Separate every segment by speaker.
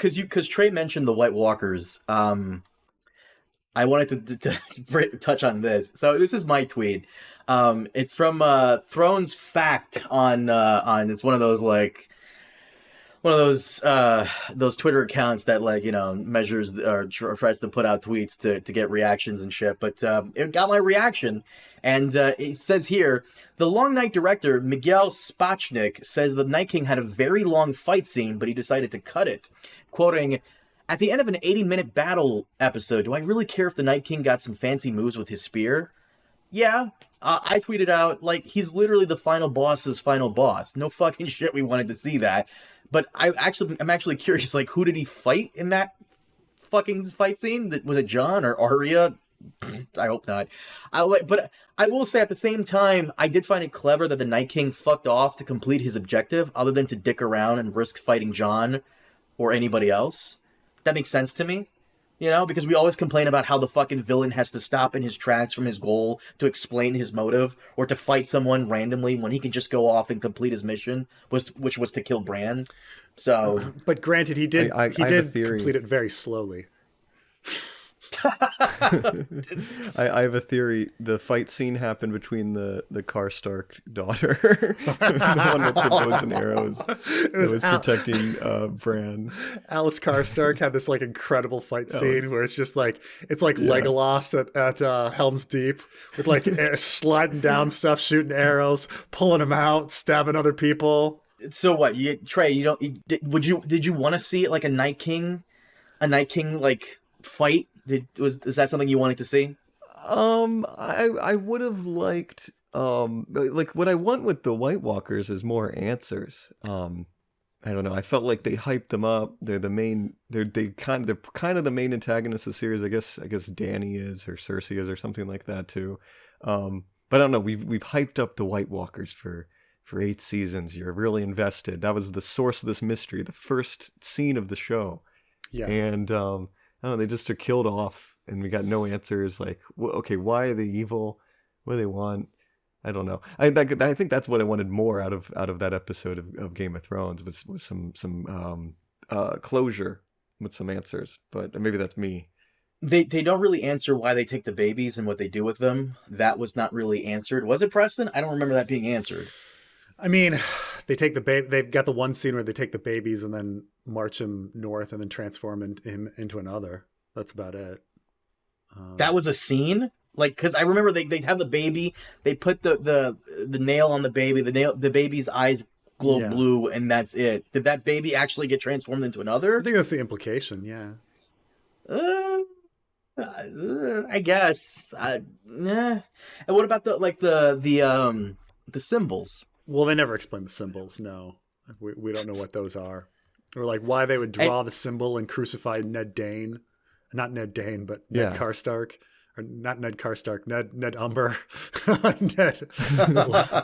Speaker 1: because Trey mentioned the White Walkers. I wanted to touch on this. So this is my tweet. It's from Thrones Fact on it's one of those those Twitter accounts that measures or tries to put out tweets to get reactions and shit. But it got my reaction, and it says here the Long Night director Miguel Spachnik says the Night King had a very long fight scene, but he decided to cut it, quoting. At the end of an 80-minute battle episode, do I really care if the Night King got some fancy moves with his spear? Yeah, I tweeted out, he's literally the final boss's final boss. No fucking shit, we wanted to see that. But I'm actually curious, who did he fight in that fucking fight scene? Was it Jon or Arya? I hope not. But I will say at the same time, I did find it clever that the Night King fucked off to complete his objective, other than to dick around and risk fighting Jon or anybody else. That makes sense to me, because we always complain about how the fucking villain has to stop in his tracks from his goal to explain his motive or to fight someone randomly when he can just go off and complete his mission, which was to kill Bran. So,
Speaker 2: but granted, he did complete it very slowly.
Speaker 3: I have a theory. The fight scene happened between the Karstark daughter, the one with the bows and arrows, that was protecting Bran.
Speaker 2: Alice Karstark had this incredible fight scene where it's just Legolas at Helm's Deep with sliding down stuff, shooting arrows, pulling them out, stabbing other people.
Speaker 1: So what, Trey? Did you want to see it like a Night King fight? Is that something you wanted to see?
Speaker 3: I would have liked what I want with the White Walkers is more answers. I don't know. I felt like they hyped them up. They're the main. They're kind of the main antagonists of the series. I guess Dany is, or Cersei is, or something like that too. But I don't know. We've hyped up the White Walkers for 8 seasons. You're really invested. That was the source of this mystery. The first scene of the show. Yeah. And I don't know, they just are killed off, and we got no answers. Okay, why are they evil? What do they want? I don't know. I think that's what I wanted more out of that episode of Game of Thrones was some closure with some answers. But maybe that's me.
Speaker 1: They don't really answer why they take the babies and what they do with them. That was not really answered. Was it, Preston? I don't remember that being answered.
Speaker 2: I mean, they take the baby. They've got the one scene where they take the babies and then march him north and then transform him into another. That's about it.
Speaker 1: That was a scene, because I remember they have the baby. They put the nail on the baby. The baby's eyes glow blue, and that's it. Did that baby actually get transformed into another?
Speaker 2: I think that's the implication. Yeah.
Speaker 1: I guess. And what about the symbols?
Speaker 2: Well, they never explain the symbols. No, we don't know what those are, or why they would draw the symbol and crucify Ned Dane, not Ned Dane, but Ned Karstark, or not Ned Karstark, Ned Umber, Ned.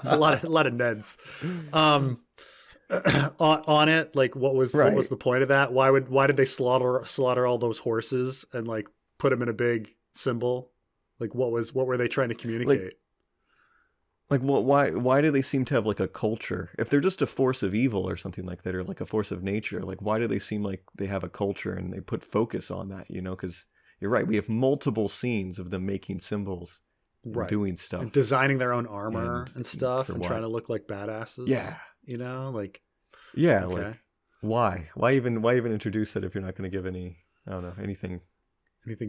Speaker 2: a lot of Neds. On it, what was the point of that? Why did they slaughter all those horses and put them in a big symbol? What were they trying to communicate?
Speaker 3: Why do they seem to have a culture? If they're just a force of evil or something like that, or a force of nature, why do they seem like they have a culture and they put focus on that? Because you're right, we have multiple scenes of them making symbols, and doing stuff, and
Speaker 2: designing their own armor and stuff, and trying to look like badasses.
Speaker 3: Yeah,
Speaker 2: okay.
Speaker 3: Why even introduce it if you're not going to give any? I don't know, anything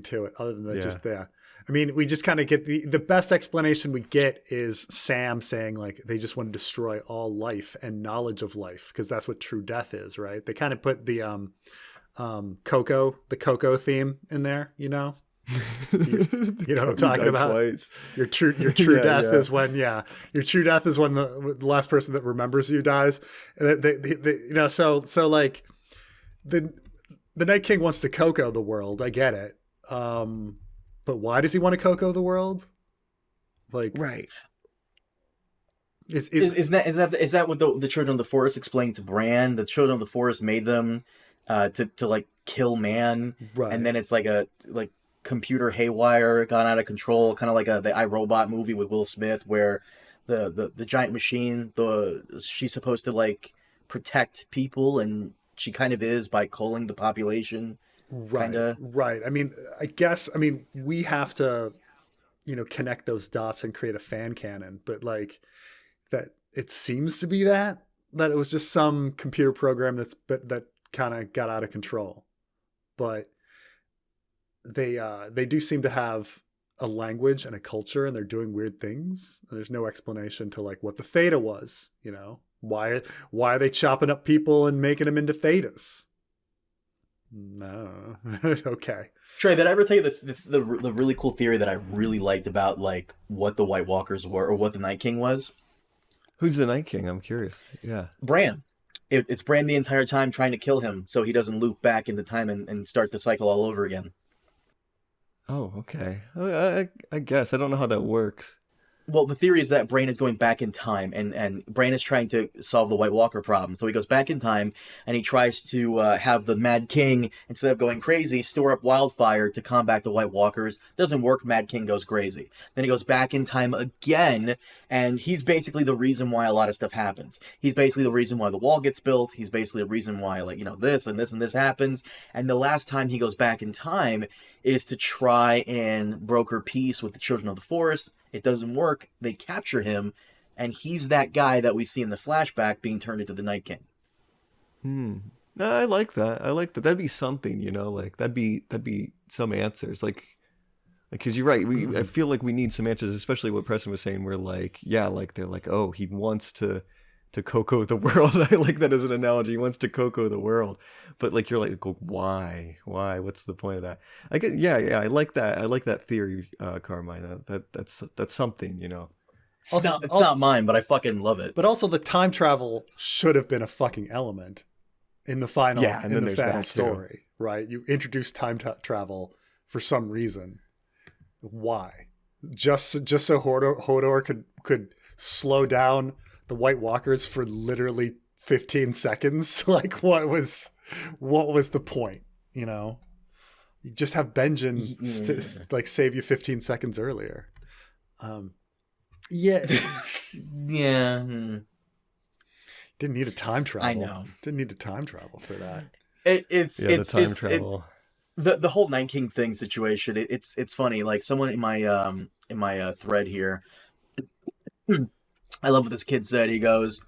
Speaker 2: to it other than just there. I mean, we just kind of get the best explanation we get is Sam saying they just want to destroy all life and knowledge of life, because that's what true death is, right? They kind of put the Coco theme in there, you know what I'm talking about? Twice. Your true death is when your true death is when the last person that remembers you dies. And the Night King wants to Coco the world. I get it. But why does he want to Coco the world?
Speaker 3: Right.
Speaker 1: Is that what the Children of the Forest explained to Bran? The Children of the Forest made them to kill man, right? And then it's a computer haywire gone out of control, kind of like the iRobot movie with Will Smith, where the giant machine, she's supposed to protect people and she kind of is by culling the population.
Speaker 2: Right. I mean, we have to, connect those dots and create a fan canon, but like that, it seems to be that it was just some computer program that kind of got out of control. But they do seem to have a language and a culture, and they're doing weird things. And there's no explanation to like what the theta was, why are they chopping up people and making them into thetas? No. Okay.
Speaker 1: Trey, did I ever tell you the really cool theory that I really liked about like what the White Walkers were or what the Night King was?
Speaker 3: Who's the Night King? I'm curious. Yeah.
Speaker 1: Bran. It's Bran the entire time trying to kill him so he doesn't loop back into time and start the cycle all over again.
Speaker 3: Oh, okay. I guess. I don't know how that works.
Speaker 1: Well, the theory is that Bran is going back in time, and Bran is trying to solve the White Walker problem. So he goes back in time, and he tries to have the Mad King, instead of going crazy, store up wildfire to combat the White Walkers. Doesn't work, Mad King goes crazy. Then he goes back in time again, and he's basically the reason why a lot of stuff happens. He's basically the reason why the wall gets built. He's basically the reason why, like, this and this and this happens. And the last time he goes back in time is to try and broker peace with the Children of the Forest. It doesn't work. They capture him, and he's that guy that we see in the flashback being turned into the Night King.
Speaker 3: No, I like that. That'd be something, like that'd be some answers. Like, because you're right. I feel like we need some answers, especially what Preston was saying. Where like, yeah, like they're like, oh, he wants to Coco the world. I like that as an analogy. He wants to Coco the world, but like you're like, why? What's the point of that? I get, yeah. I like that. I like that theory, Carmine. That's something,
Speaker 1: It's not mine, but I fucking love it.
Speaker 2: But also, the time travel should have been a fucking element in the final,
Speaker 3: and then there's that
Speaker 2: story,
Speaker 3: too.
Speaker 2: Right? You introduced time travel for some reason. Why? Just so Hodor could slow down the White Walkers for literally 15 seconds. Like, what was the point? You just have Benjen like save you 15 seconds earlier. Yeah.
Speaker 1: Yeah.
Speaker 2: Didn't need a time travel.
Speaker 1: I know.
Speaker 2: Didn't need a time travel for that.
Speaker 1: It's
Speaker 3: time travel.
Speaker 1: The whole Night King thing situation. It's funny. Like someone in my thread here. I love what this kid said. He goes,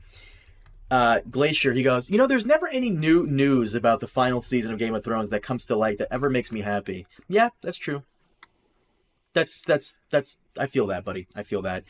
Speaker 1: Glacier, he goes, there's never any new news about the final season of Game of Thrones that comes to light that ever makes me happy. Yeah, that's true. That's I feel that, buddy. I feel that.